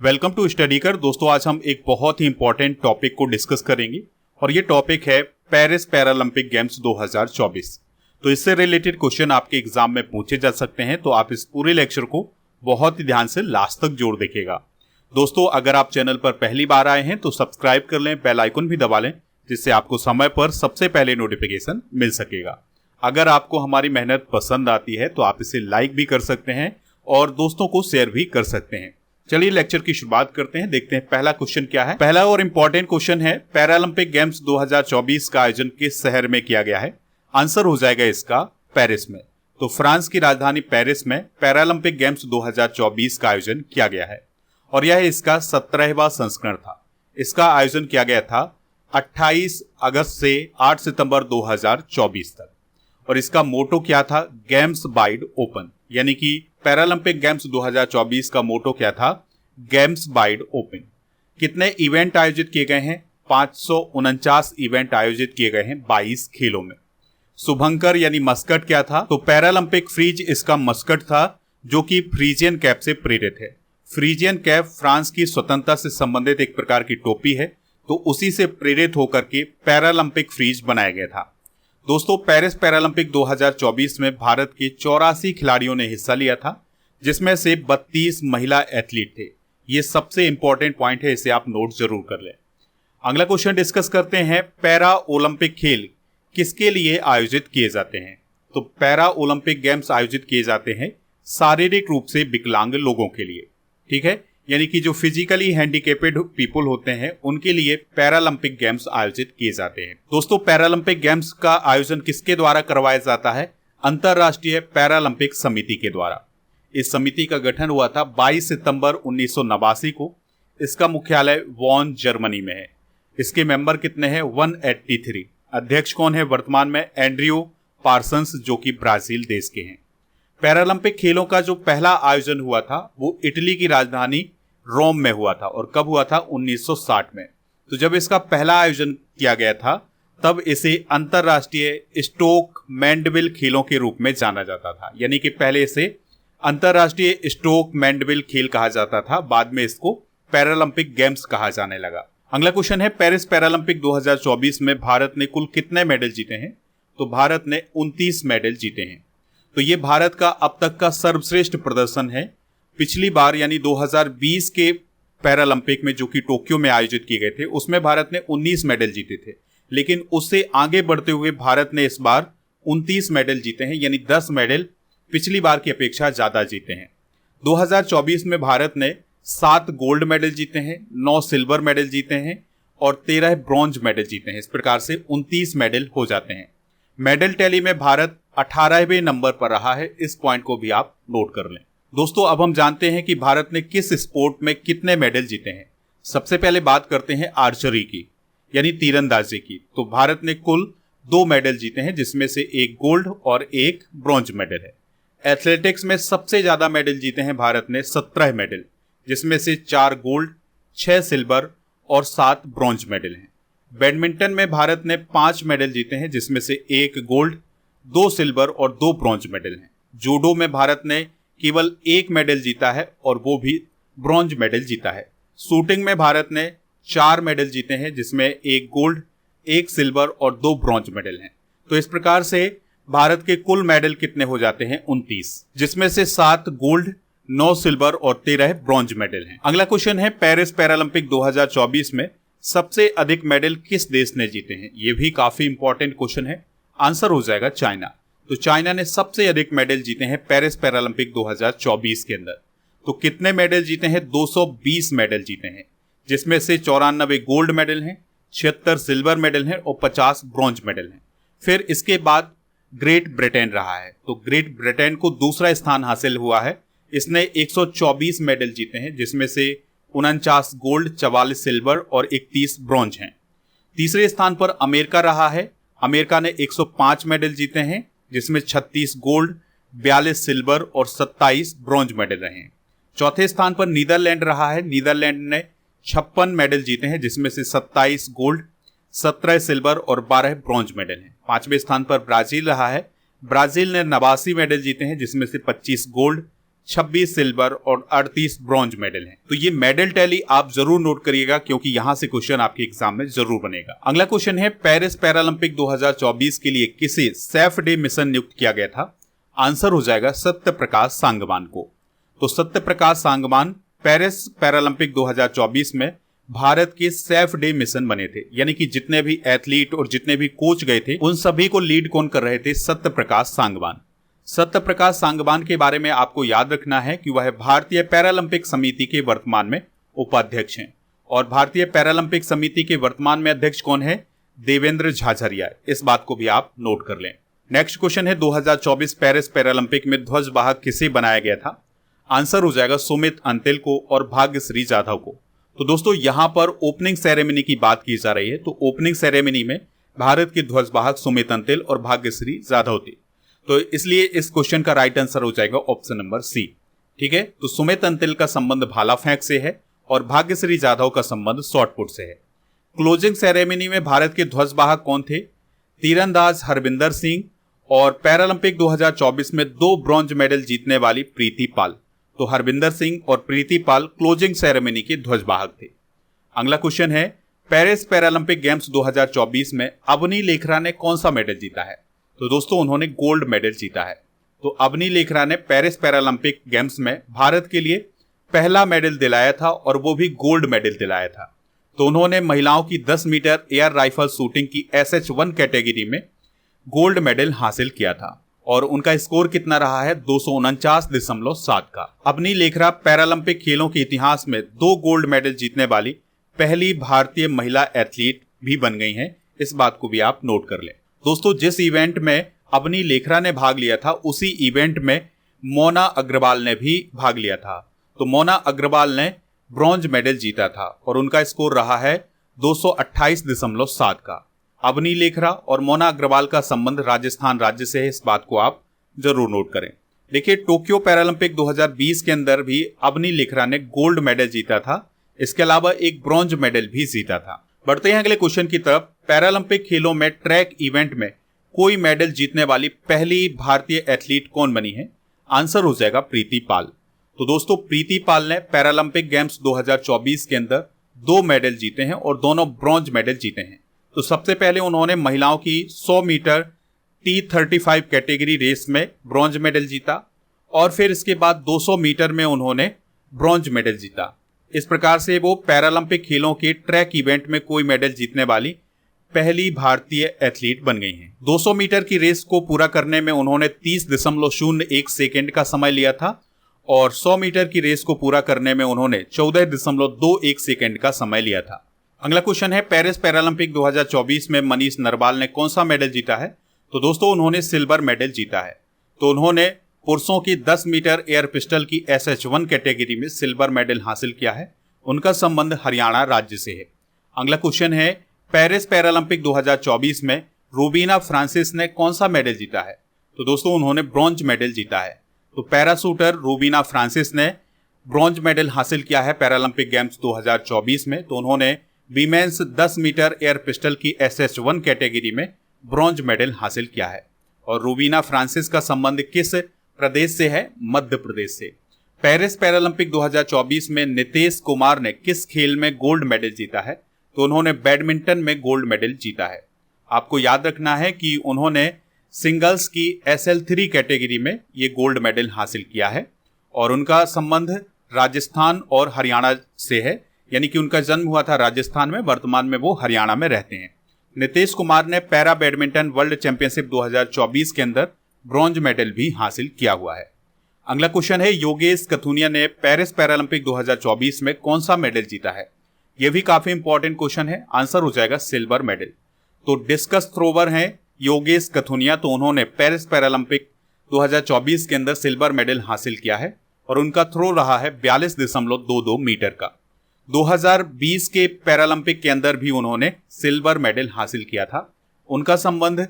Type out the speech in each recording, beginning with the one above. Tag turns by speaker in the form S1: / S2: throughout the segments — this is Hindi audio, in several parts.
S1: वेलकम टू स्टडी कर। दोस्तों, आज हम एक बहुत ही इंपॉर्टेंट टॉपिक को डिस्कस करेंगे और ये टॉपिक है पेरिस पैरालंपिक गेम्स 2024। तो इससे रिलेटेड क्वेश्चन आपके एग्जाम में पूछे जा सकते हैं, तो आप इस पूरे लेक्चर को बहुत ही ध्यान से लास्ट तक जोड़ देखिएगा। दोस्तों, अगर आप चैनल पर पहली बार आए हैं तो सब्सक्राइब कर लें, बेल आइकन भी दबा लें, जिससे आपको समय पर सबसे पहले नोटिफिकेशन मिल सकेगा। अगर आपको हमारी मेहनत पसंद आती है तो आप इसे लाइक भी कर सकते हैं और दोस्तों को शेयर भी कर सकते हैं। चलिए लेक्चर की शुरुआत करते हैं। देखते हैं पहला क्वेश्चन क्या है। पहला और इंपॉर्टेंट क्वेश्चन है, पैरालंपिक गेम्स 2024 का आयोजन किस शहर में किया गया है? आंसर हो जाएगा इसका पेरिस में। तो फ्रांस की राजधानी पेरिस में पैरालंपिक गेम्स 2024 का आयोजन किया गया है और यह इसका 17वां संस्करण था। इसका आयोजन किया गया था 28 अगस्त से 8 सितंबर 2024 तक और इसका मोटो क्या था? Games wide open. यानी कि पैरालंपिक गेम्स 2024 का मोटो क्या था? Games wide open. कितने इवेंट आयोजित किए गए हैं? 549 इवेंट आयोजित किए गए हैं 22 खेलों में। शुभंकर यानी मस्कट क्या था? तो पैरालंपिक फ्रीज इसका मस्कट था, जो कि फ्रीजियन कैप से प्रेरित है। फ्रीजियन कैप फ्रांस की स्वतंत्रता से संबंधित एक प्रकार की टोपी है, तो उसी से प्रेरित होकर के पैरालंपिक फ्रीज बनाया गया था। दोस्तों, पेरिस पैरालंपिक 2024 में भारत के 84 खिलाड़ियों ने हिस्सा लिया था, जिसमें से 32 महिला एथलीट थे। ये सबसे इंपॉर्टेंट पॉइंट है, इसे आप नोट जरूर कर लें। अगला क्वेश्चन डिस्कस करते हैं, पैरा ओलंपिक खेल किसके लिए आयोजित किए जाते हैं? तो पैरा ओलंपिक गेम्स आयोजित किए जाते हैं शारीरिक रूप से विकलांग लोगों के लिए। ठीक है, यानी कि जो फिजिकली हैंडीकेपेड पीपल होते हैं उनके लिए पैरालंपिक गेम्स आयोजित किए जाते हैं। दोस्तों, पैरालंपिक गेम्स का आयोजन किसके द्वारा करवाया जाता है? अंतरराष्ट्रीय पैरालंपिक समिति के द्वारा। इस समिति का गठन हुआ था 22 सितंबर 1989 को। इसका मुख्यालय वॉन जर्मनी में है। इसके मेंबर कितने हैं? 183। अध्यक्ष कौन है वर्तमान में? एंड्रयू पार्सन्स, जो कि ब्राजील देश के हैं। पैरालंपिक खेलों का जो पहला आयोजन हुआ था वो इटली की राजधानी रोम में हुआ था और कब हुआ था? 1960 में। तो जब इसका पहला आयोजन किया गया था तब इसे अंतरराष्ट्रीय स्टोक मैंडविल खेलों के रूप में जाना जाता था। यानी कि पहले इसे अंतरराष्ट्रीय स्टोक मैंडविल खेल कहा जाता था, बाद में इसको पैरालंपिक गेम्स कहा जाने लगा। अगला क्वेश्चन है, पेरिस पैरालंपिक 2024 में भारत ने कुल कितने मेडल जीते हैं? तो भारत ने 29 मेडल जीते हैं। तो ये भारत का अब तक का सर्वश्रेष्ठ प्रदर्शन है। पिछली बार यानी 2020 के पैरालंपिक में, जो कि टोक्यो में आयोजित किए गए थे, उसमें भारत ने 19 मेडल जीते थे, लेकिन उससे आगे बढ़ते हुए भारत ने इस बार 29 मेडल जीते हैं, यानी 10 मेडल पिछली बार की अपेक्षा ज्यादा जीते हैं। 2024 में भारत ने 7 गोल्ड मेडल जीते हैं, 9 सिल्वर मेडल जीते हैं और 13 ब्रॉन्ज मेडल जीते हैं। इस प्रकार से 29 मेडल हो जाते हैं। मेडल टैली में भारत 18वें नंबर पर रहा है। इस पॉइंट को भी आप नोट कर लें। दोस्तों, अब हम जानते हैं कि भारत ने किस स्पोर्ट में कितने मेडल जीते हैं। सबसे पहले बात करते हैं आर्चरी की, यानी तीरंदाजी की। तो भारत ने कुल 2 मेडल जीते हैं, जिसमें से 1 गोल्ड और 1 ब्रॉन्ज मेडल है। एथलेटिक्स में सबसे ज्यादा मेडल जीते हैं भारत ने 17 मेडल, जिसमें से 4 गोल्ड, 6 सिल्वर और 7 ब्रॉन्ज मेडल हैं। बैडमिंटन में भारत ने 5 मेडल जीते हैं, जिसमें से 1 गोल्ड, 2 सिल्वर और 2 ब्रॉन्ज मेडल हैं। जूडो में भारत ने केवल 1 मेडल जीता है और वो भी ब्रॉन्ज मेडल जीता है। शूटिंग में भारत ने 4 मेडल जीते हैं, जिसमें 1 गोल्ड, 1 सिल्वर और 2 ब्रॉन्ज मेडल हैं। तो इस प्रकार से भारत के कुल मेडल कितने हो जाते हैं? 29, जिसमें से 7 गोल्ड, 9 सिल्वर और 13 ब्रॉन्ज मेडल हैं। अगला क्वेश्चन है, पेरिस पैरालंपिक 2024 में सबसे अधिक मेडल किस देश ने जीते हैं? ये भी काफी इंपॉर्टेंट क्वेश्चन है। आंसर हो जाएगा चाइना। तो चाइना ने सबसे अधिक मेडल जीते हैं पेरिस पैरालंपिक 2024 के अंदर। तो कितने मेडल जीते हैं? 220 मेडल जीते हैं, जिसमें से 94 गोल्ड मेडल हैं, 76 सिल्वर मेडल हैं और 50 ब्रॉन्ज मेडल हैं। फिर इसके बाद ग्रेट ब्रिटेन रहा है। तो ग्रेट ब्रिटेन को दूसरा स्थान हासिल हुआ है। इसने 124 मेडल जीते हैं, जिसमें से 49 गोल्ड, 44 सिल्वर और 31 ब्रॉन्ज हैं। तीसरे स्थान पर अमेरिका रहा है। अमेरिका ने 105 मेडल जीते हैं, जिसमें 36 गोल्ड, 42 सिल्वर और 27 ब्रॉन्ज मेडल रहे हैं। चौथे स्थान पर नीदरलैंड रहा है। नीदरलैंड ने 56 मेडल जीते हैं, जिसमें से 27 गोल्ड, 17 सिल्वर और 12 ब्रॉन्ज मेडल हैं। पांचवें स्थान पर ब्राजील रहा है। ब्राजील ने 89 मेडल जीते हैं, जिसमें से 25 गोल्ड, 26 सिल्वर और 38 ब्रॉन्ज मेडल हैं। तो ये मेडल टैली आप जरूर नोट करिएगा, क्योंकि यहां से क्वेश्चन आपके एग्जाम में जरूर बनेगा। अगला क्वेश्चन है, पेरिस पैरालंपिक 2024 के लिए किसे सेफ डे मिशन नियुक्त किया गया था? आंसर हो जाएगा सत्य प्रकाश सांगवान को। तो सत्य प्रकाश सांगवान पेरिस पैरालंपिक 2024 में भारत के सेफ डे मिशन बने थे, यानी कि जितने भी एथलीट और जितने भी कोच गए थे उन सभी को लीड कौन कर रहे थे? सत्य प्रकाश सांगवान। सत्य प्रकाश सांगवान के बारे में आपको याद रखना है कि वह भारतीय पैरालंपिक समिति के वर्तमान में उपाध्यक्ष हैं, और भारतीय पैरालंपिक समिति के वर्तमान में अध्यक्ष कौन है? देवेंद्र झाझरिया। इस बात को भी आप नोट कर लें। नेक्स्ट क्वेश्चन है, 2024 पेरिस पैरालंपिक में ध्वजवाहक किसे बनाया गया था? आंसर हो जाएगा सुमित अंतिल को और भाग्यश्री जाधव को। तो दोस्तों यहां पर ओपनिंग सेरेमनी की बात की जा रही है, तो ओपनिंग सेरेमनी में भारत के ध्वजवाहक सुमित अंतिल और भाग्यश्री जाधव थे, तो इसलिए इस क्वेश्चन का राइट आंसर हो जाएगा ऑप्शन नंबर सी। ठीक है, तो सुमित अंतिल का संबंध भाला फेंक से है और भाग्यश्री जाधव का संबंध शॉटपुट से है। क्लोजिंग सेरेमनी में भारत के ध्वजवाहक कौन थे? तीरंदाज हरविंदर सिंह और पैरालंपिक 2024 में 2 ब्रॉन्ज मेडल जीतने वाली प्रीति पाल। तो हरविंदर सिंह और प्रीति पाल क्लोजिंग सेरेमनी के ध्वजवाहक थे। अगला क्वेश्चन है, पेरिस पैरालंपिक गेम्स 2024 में अवनी लेखरा ने कौन सा मेडल जीता है? तो दोस्तों उन्होंने गोल्ड मेडल जीता है। तो अवनी लेखरा ने पेरिस पैरालंपिक गेम्स में भारत के लिए पहला मेडल दिलाया था, और वो भी गोल्ड मेडल दिलाया था। तो उन्होंने महिलाओं की 10 मीटर एयर राइफल शूटिंग की SH1 कैटेगरी में गोल्ड मेडल हासिल किया था, और उनका स्कोर कितना रहा है? 249.7 का। अवनी लेखरा पैरालंपिक खेलों के इतिहास में 2 गोल्ड मेडल जीतने वाली पहली भारतीय महिला एथलीट भी बन गई हैं। इस बात को भी आप नोट कर लें। दोस्तों जिस इवेंट में अवनी लेखरा ने भाग लिया था, उसी इवेंट में मोना अग्रवाल ने भी भाग लिया था। तो मोना अग्रवाल ने ब्रॉन्ज मेडल जीता था और उनका स्कोर रहा है 228.7 का। अवनी लेखरा और मोना अग्रवाल का संबंध राजस्थान राज्य से है, इस बात को आप जरूर नोट करें। देखिए टोक्यो पैरालंपिक 2020 के अंदर भी अवनी लेखरा ने गोल्ड मेडल जीता था, इसके अलावा एक ब्रॉन्ज मेडल भी जीता था। बढ़ते हैं अगले क्वेश्चन की तरफ। पैरालंपिक खेलों में ट्रैक इवेंट में कोई मेडल जीतने वाली पहली भारतीय एथलीट कौन बनी है? आंसर हो जाएगा प्रीति पाल। तो दोस्तों प्रीति पाल ने पैरालंपिक गेम्स 2024 के अंदर 2 मेडल जीते हैं और दोनों ब्रॉन्ज मेडल जीते हैं। तो सबसे पहले उन्होंने महिलाओं की 100 मीटर T35 कैटेगरी रेस में ब्रॉन्ज मेडल जीता, और फिर इसके बाद 200 मीटर में उन्होंने ब्रॉन्ज मेडल जीता। इस प्रकार से वो पैरालंपिक खेलों के ट्रैक इवेंट में कोई मेडल जीतने वाली पहली भारतीय एथलीट बन गई हैं। 200 मीटर की रेस को पूरा करने में उन्होंने 30.01 सेकेंड का समय लिया था, और 100 मीटर की रेस को पूरा करने में उन्होंने 14.21 सेकेंड का समय लिया था। अगला क्वेश्चन है, पेरिस पैरालंपिक 2024 में मनीष नरवाल ने कौन सा मेडल जीता है? तो दोस्तों उन्होंने सिल्वर मेडल जीता है। तो उन्होंने पुरुषों की 10 मीटर एयर पिस्टल की SH1 कैटेगरी में सिल्वर मेडल हासिल किया है। उनका संबंध हरियाणा राज्य से है। अगला क्वेश्चन है, पेरिस पैरालंपिक 2024 में रूबीना फ्रांसिस ने कौन सा मेडल जीता है? तो दोस्तों उन्होंने ब्रॉन्ज मेडल जीता है। तो पैराशूटर रूबीना फ्रांसिस ने ब्रॉन्ज मेडल हासिल किया है पैरालंपिक गेम्स 2024 में। तो उन्होंने वीमेंस 10 मीटर एयर पिस्टल की SH1 कैटेगरी में ब्रॉन्ज मेडल हासिल किया है। और रूबीना फ्रांसिस का संबंध किस प्रदेश से है? मध्य प्रदेश से। पेरिस पैरालंपिक 2024 में नितेश कुमार ने किस खेल में गोल्ड मेडल जीता है? तो उन्होंने बैडमिंटन में गोल्ड मेडल जीता है। आपको याद रखना है कि उन्होंने सिंगल्स की SL3 कैटेगरी में ये गोल्ड मेडल हासिल किया है, और उनका संबंध राजस्थान और हरियाणा से है, यानी कि उनका जन्म हुआ था राजस्थान में, वर्तमान में वो हरियाणा में रहते हैं। नितेश कुमार ने पैरा बैडमिंटन वर्ल्ड चैंपियनशिप 2024 के अंदर ब्रॉन्ज मेडल भी हासिल किया हुआ है। अगला क्वेश्चन है, योगेश कथुनिया ने पेरिस पैरालंपिक 2024 में कौन सा मेडल जीता है? यह भी काफी इंपॉर्टेंट क्वेश्चन है। आंसर हो जाएगा सिल्वर मेडल। तो डिस्कस थ्रोवर हैं योगेश कथुनिया, तो उन्होंने पेरिस पैरालंपिक 2024 के अंदर सिल्वर मेडल हासिल किया है, और उनका थ्रो रहा है 42.22 मीटर का। 2020 के पैरालंपिक के अंदर भी उन्होंने सिल्वर मेडल हासिल किया था। उनका संबंध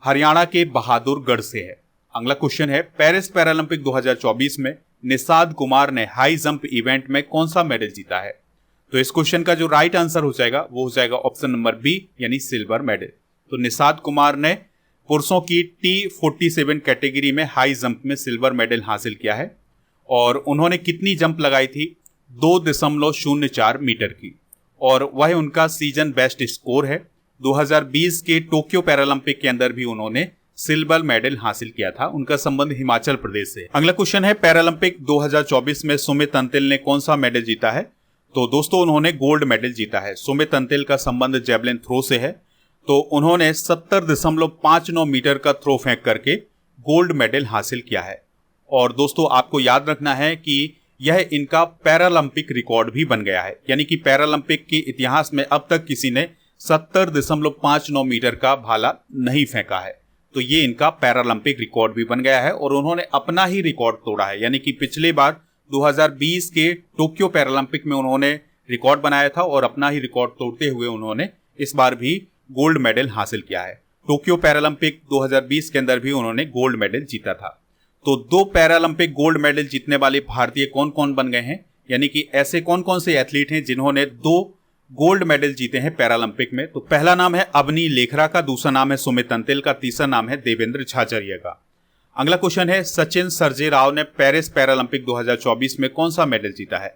S1: हरियाणा के बहादुरगढ़ से है। अगला क्वेश्चन है, पेरिस पैरालंपिक 2024 में निषाद कुमार ने हाई जंप इवेंट में कौन सा मेडल जीता है? तो इस क्वेश्चन का जो राइट आंसर हो जाएगा वो हो जाएगा ऑप्शन नंबर बी, यानी सिल्वर मेडल। तो निषाद कुमार ने पुरुषों की T47 कैटेगरी में हाई जंप में सिल्वर मेडल हासिल किया है, और उन्होंने कितनी जंप लगाई थी? 2.04 मीटर की, और वह उनका सीजन बेस्ट स्कोर है। 2020 के टोक्यो पैरालंपिक के अंदर भी उन्होंने सिल्वर मेडल हासिल किया था। उनका संबंध हिमाचल प्रदेश से। अगला क्वेश्चन है, पैरालंपिक 2024 में सुमित अंतिल ने कौन सा मेडल जीता है? तो दोस्तों उन्होंने गोल्ड मेडल जीता है। सुमित अंतिल का संबंध जेवलिन थ्रो से है, तो उन्होंने 70.59 मीटर का थ्रो फेंक करके गोल्ड मेडल हासिल किया है। और दोस्तों आपको याद रखना है कि यह इनका पैरालंपिक रिकॉर्ड भी बन गया है, यानी कि पैरालंपिक के इतिहास में अब तक किसी ने 70.59 मीटर का भाला नहीं फेंका है। तो ये इनका पैरालंपिक रिकॉर्ड भी बन गया है और उन्होंने अपना ही रिकॉर्ड तोड़ा है, यानी कि पिछली बार 2020 के टोक्यो पैरालंपिक में उन्होंने रिकॉर्ड बनाया था और अपना ही रिकॉर्ड तोड़ते हुए उन्होंने इस बार भी गोल्ड मेडल हासिल किया है। टोक्यो पैरालंपिक 2020 के अंदर भी उन्होंने गोल्ड मेडल जीता था। तो 2 पैरालंपिक गोल्ड मेडल जीतने वाले भारतीय कौन कौन बन गए हैं, यानी कि ऐसे कौन कौन से एथलीट हैं जिन्होंने 2 गोल्ड मेडल जीते हैं पैरालंपिक में? तो पहला नाम है अवनी लेखरा का, दूसरा नाम है सुमित अंतिल का, तीसरा नाम है देवेंद्र झाझरिया का। अगला क्वेश्चन है, सचिन सर्जेराव ने पेरिस पैरालंपिक 2024 में कौन सा मेडल जीता है?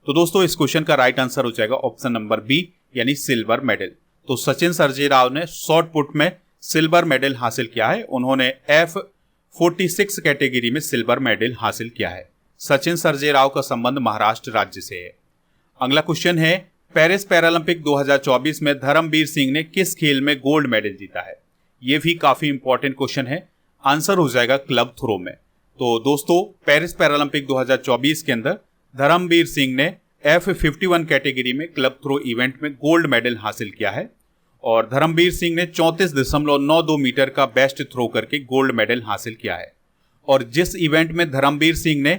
S1: तो दोस्तों इस क्वेश्चन का राइट आंसर हो जाएगा ऑप्शन नंबर बी, यानी सिल्वर मेडल। तो सचिन सर्जेराव ने शॉर्ट पुट में सिल्वर मेडल हासिल किया है। उन्होंने F46 कैटेगरी में सिल्वर मेडल हासिल किया है। सचिन सर्जेराव का संबंध महाराष्ट्र राज्य से है। अगला क्वेश्चन है, पेरिस पैरालंपिक 2024 में धर्मवीर सिंह ने किस खेल में गोल्ड मेडल जीता है? यह भी काफी इंपॉर्टेंट क्वेश्चन है। आंसर हो जाएगा क्लब थ्रो में। तो दोस्तों पेरिस पैरालंपिक 2024 के अंदर धर्मवीर सिंह ने F51 कैटेगरी में क्लब थ्रो इवेंट में गोल्ड मेडल हासिल किया है और धर्मवीर सिंह ने 34.92 मीटर का बेस्ट थ्रो करके गोल्ड मेडल हासिल किया है। और जिस इवेंट में धर्मवीर सिंह ने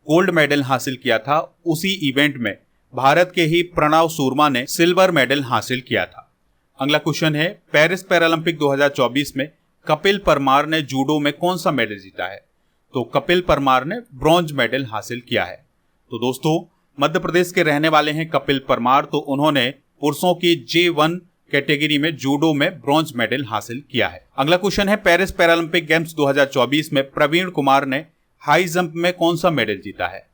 S1: गोल्ड मेडल हासिल किया था, उसी इवेंट में भारत के ही प्रणव सूरमा ने सिल्वर मेडल हासिल किया था। अगला क्वेश्चन है, पेरिस पैरालंपिक 2024 में कपिल परमार ने जूडो में कौन सा मेडल जीता है? तो कपिल परमार ने ब्रॉन्ज मेडल हासिल किया है। तो दोस्तों मध्य प्रदेश के रहने वाले हैं कपिल परमार, तो उन्होंने पुरुषों की J1 कैटेगरी में जूडो में ब्रॉन्ज मेडल हासिल किया है। अगला क्वेश्चन है, पेरिस पैरालंपिक गेम्स 2024 में प्रवीण कुमार ने हाई जंप में कौन सा मेडल जीता है?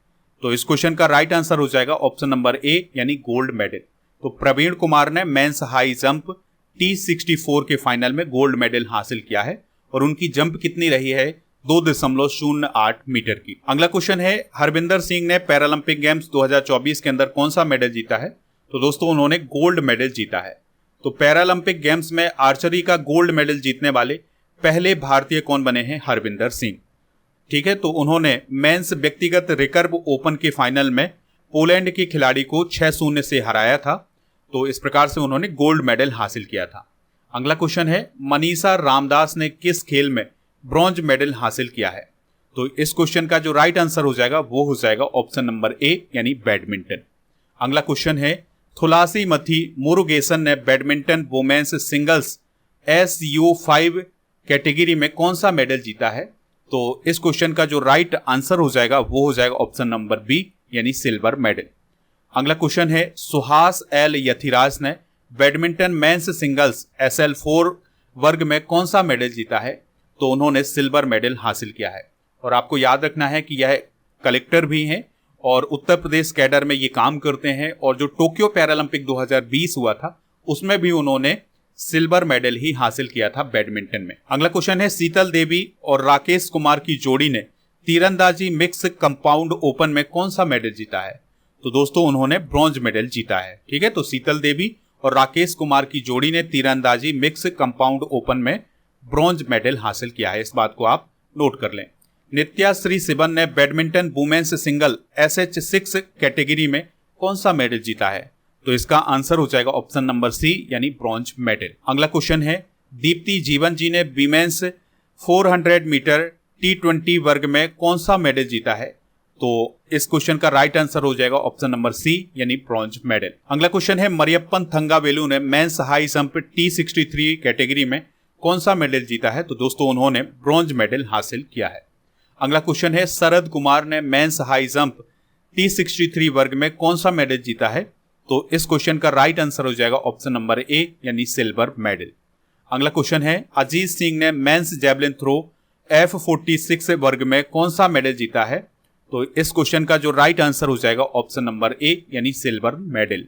S1: तो इस क्वेश्चन का राइट आंसर हो जाएगा ऑप्शन नंबर ए, यानी गोल्ड मेडल। तो प्रवीण कुमार ने मेंस हाई जंप T64 के फाइनल में गोल्ड मेडल हासिल किया है और उनकी जंप कितनी रही है? 2.08 मीटर की। अगला क्वेश्चन है, हरविंदर सिंह ने पैरालंपिक गेम्स 2024 के अंदर कौन सा मेडल जीता है? तो दोस्तों उन्होंने गोल्ड मेडल जीता है। तो पैरालंपिक गेम्स में आर्चरी का गोल्ड मेडल जीतने वाले पहले भारतीय कौन बने हैं? हरविंदर सिंह। ठीक है, तो उन्होंने मेंस व्यक्तिगत रिकर्व ओपन के फाइनल में पोलैंड के खिलाड़ी को 6-0 से हराया था। तो इस प्रकार से उन्होंने गोल्ड मेडल हासिल किया था। अगला क्वेश्चन है, मनीषा रामदास ने किस खेल में ब्रॉन्ज मेडल हासिल किया है? तो इस क्वेश्चन का जो राइट आंसर हो जाएगा वो हो जाएगा ऑप्शन नंबर ए, यानी बैडमिंटन। अगला क्वेश्चन है, थुलासी मथी मुरुगेसन ने badminton women's singles SU5 category में कौन सा मेडल जीता है? तो इस क्वेश्चन का जो राइट आंसर हो जाएगा वो हो जाएगा ऑप्शन नंबर बी, यानी सिल्वर मेडल। अगला क्वेश्चन है, सुहास एल यथिराज ने बैडमिंटन मेंस सिंगल्स SL4 वर्ग में कौन सा मेडल जीता है? तो उन्होंने सिल्वर मेडल हासिल किया है। और आपको याद रखना है कि यह कलेक्टर भी हैं और उत्तर प्रदेश कैडर में ये काम करते हैं और जो टोक्यो पैरालंपिक 2020 हुआ था उसमें भी उन्होंने सिल्वर मेडल ही हासिल किया था बैडमिंटन में। अगला क्वेश्चन है, शीतल देवी और राकेश कुमार की जोड़ी ने तीरंदाजी मिक्स कंपाउंड ओपन में कौन सा मेडल जीता है? तो दोस्तों उन्होंने ब्रॉन्ज मेडल जीता है। ठीक है, तो शीतल देवी और राकेश कुमार की जोड़ी ने तीरंदाजी मिक्स कंपाउंड ओपन में ब्रॉन्ज मेडल हासिल किया है। इस बात को आप नोट कर लें। नित्या श्री सिबन ने badminton women's single SH6 category में कौन सा मेडल जीता है? तो इसका आंसर हो जाएगा ऑप्शन नंबर सी, यानी ब्रॉन्ज मेडल। अगला क्वेश्चन है, दीप्ति जीवन जी ने वीमेन्स 400 मीटर T20 वर्ग में कौन सा मेडल जीता है? तो इस क्वेश्चन का राइट आंसर हो जाएगा ऑप्शन नंबर सी, यानी ब्रॉन्ज मेडल। अगला क्वेश्चन है, मरियप्पन थंगावेलु ने mains high jump T63 category में कौन सा मेडल जीता है? तो दोस्तों उन्होंने ब्रॉन्ज मेडल हासिल किया है। अगला क्वेश्चन है, शरद कुमार ने मेंस हाई जंप T63 वर्ग में कौन सा मेडल जीता है? तो इस क्वेश्चन का राइट आंसर हो जाएगा ऑप्शन नंबर ए, यानी सिल्वर मेडल। अगला क्वेश्चन है, अजीत सिंह ने मेंस जैवलिन थ्रो F46 वर्ग में कौन सा मेडल जीता है? तो इस क्वेश्चन का जो राइट आंसर हो जाएगा ऑप्शन नंबर ए यानी सिल्वर मेडल।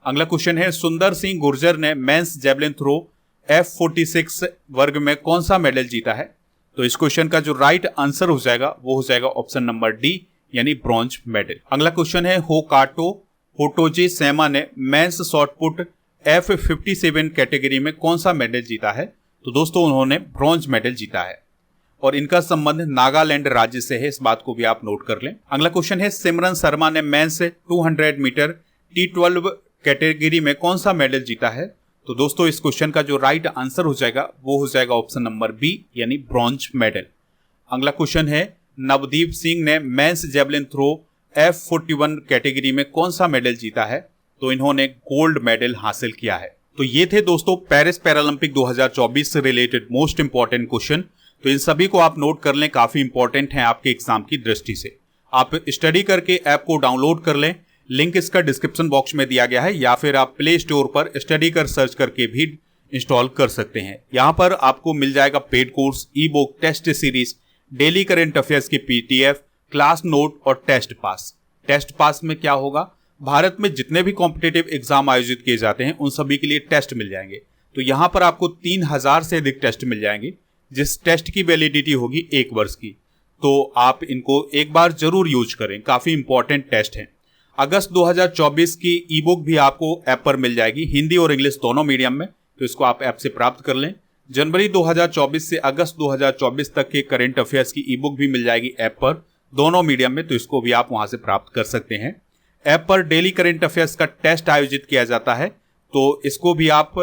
S1: अगला क्वेश्चन है सुंदर सिंह गुर्जर ने मेंस जेवलिन थ्रो F46 वर्ग में कौन सा मेडल जीता है? तो इस क्वेश्चन का जो राइट आंसर हो जाएगा वो हो जाएगा ऑप्शन नंबर डी यानी ब्रॉन्ज मेडल। अगला क्वेश्चन है होकाटो होटोजी सेमा ने मेंस शॉटपुट F57 कैटेगरी में कौन सा मेडल जीता है? तो दोस्तों उन्होंने ब्रॉन्ज मेडल जीता है और इनका संबंध नागालैंड राज्य से है, इस बात को भी आप नोट कर लें। अगला क्वेश्चन है सिमरन शर्मा ने मेंस 200 मीटर T12 कैटेगरी में कौन सा मेडल जीता है? तो दोस्तों इस क्वेश्चन का जो राइट आंसर हो जाएगा वो हो जाएगा ऑप्शन नंबर बी यानी ब्रॉन्ज मेडल। अगला क्वेश्चन है नवदीप सिंह ने men's javelin throw F41 category में कौन सा मेडल जीता है? तो इन्होंने गोल्ड मेडल हासिल किया है। तो ये थे दोस्तों पेरिस पैरालंपिक 2024 से रिलेटेड मोस्ट इंपॉर्टेंट क्वेश्चन। तो इन सभी को आप नोट कर लें, काफी इंपॉर्टेंट हैं आपके एग्जाम की दृष्टि से। आप स्टडी करके ऐप को डाउनलोड कर लें, लिंक इसका डिस्क्रिप्शन बॉक्स में दिया गया है, या फिर आप प्ले स्टोर पर स्टडी कर सर्च करके भी इंस्टॉल कर सकते हैं। यहाँ पर आपको मिल जाएगा paid course, ebook, test series, daily current affairs की PDF, क्लास नोट और टेस्ट पास। टेस्ट पास में क्या होगा, भारत में जितने भी कॉम्पिटिटिव एग्जाम आयोजित किए जाते हैं उन सभी के लिए टेस्ट मिल जाएंगे। तो यहाँ पर आपको 3000 से अधिक टेस्ट मिल जाएंगे, जिस टेस्ट की वैलिडिटी होगी 1 वर्ष की। तो आप इनको एक बार जरूर यूज करें, काफी इंपॉर्टेंट टेस्ट हैं। अगस्त 2024 की ई बुक भी आपको ऐप पर मिल जाएगी, हिंदी और इंग्लिश दोनों मीडियम में, तो इसको आप ऐप से प्राप्त कर लें। जनवरी 2024 से अगस्त 2024 तक के करंट अफेयर्स की ई बुक भी मिल जाएगी ऐप पर, दोनों मीडियम में, तो इसको भी आप वहां से प्राप्त कर सकते हैं। ऐप पर डेली करंट अफेयर्स का टेस्ट आयोजित किया जाता है, तो इसको भी आप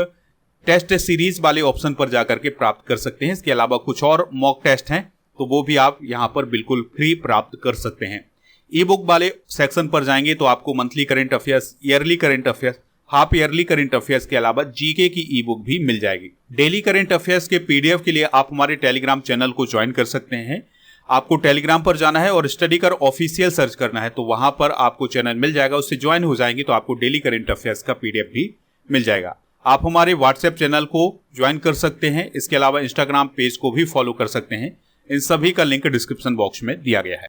S1: टेस्ट सीरीज वाले ऑप्शन पर जाकर के प्राप्त कर सकते हैं। इसके अलावा कुछ और मॉक टेस्ट हैं, तो वो भी आप यहाँ पर बिल्कुल फ्री प्राप्त कर सकते हैं। ई बुक वाले सेक्शन पर जाएंगे तो आपको monthly current affairs, yearly current affairs, half yearly current affairs के अलावा जीके की ई बुक भी मिल जाएगी। डेली करंट अफेयर्स के PDF के लिए आप हमारे टेलीग्राम चैनल को ज्वाइन कर सकते हैं। आपको टेलीग्राम पर जाना है और स्टडी कर ऑफिशियल सर्च करना है, तो वहां पर आपको चैनल मिल जाएगा, उससे ज्वाइन हो जाएंगे तो आपको डेली करंट अफेयर्स का PDF भी मिल जाएगा। आप हमारे व्हाट्सएप चैनल को ज्वाइन कर सकते हैं, इसके अलावा इंस्टाग्राम पेज को भी फॉलो कर सकते हैं। इन सभी का लिंक डिस्क्रिप्शन बॉक्स में दिया गया है।